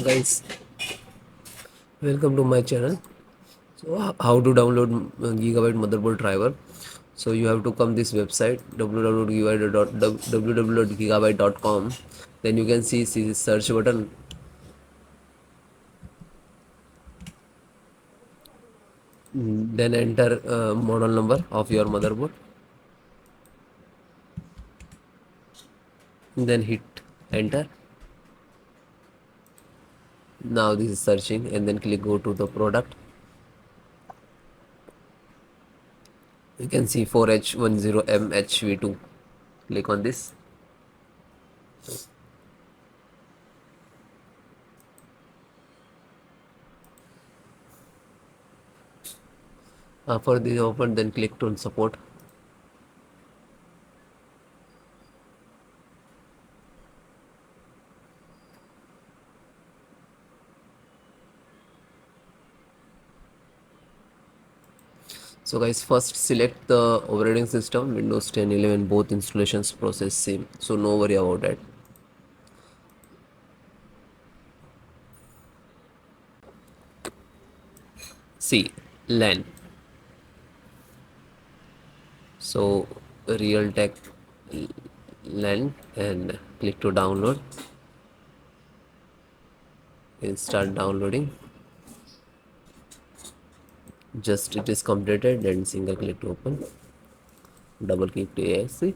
Guys, welcome to my channel. So how to download Gigabyte motherboard driver? So you have to come this website www.gigabyte.com. Then you can see the search button. Then enter model number of your motherboard. Then hit enter. Now this is searching, and then click go to the product. You can see 4H10M HV2. Click on this. For this open, then click on support. So guys, first select the operating system, Windows 10, 11, both installations process same. So no worry about that. See, LAN. So Realtek LAN, and click to download. And start downloading. Just it is completed, then single click to open. Double click to ASC.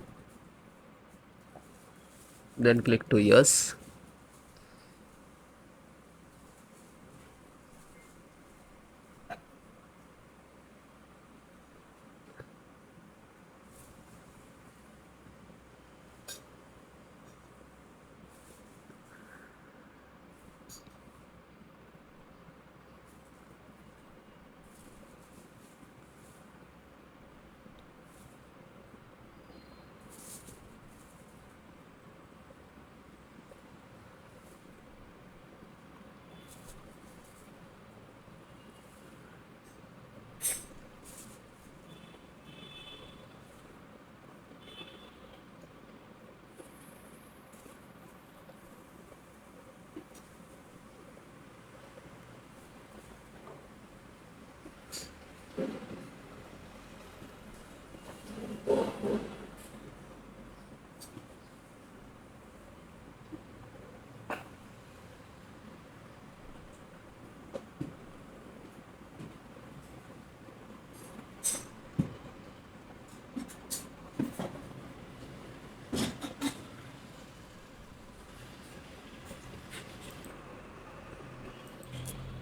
Then click to yes.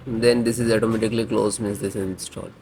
Then this is automatically closed, means this is installed.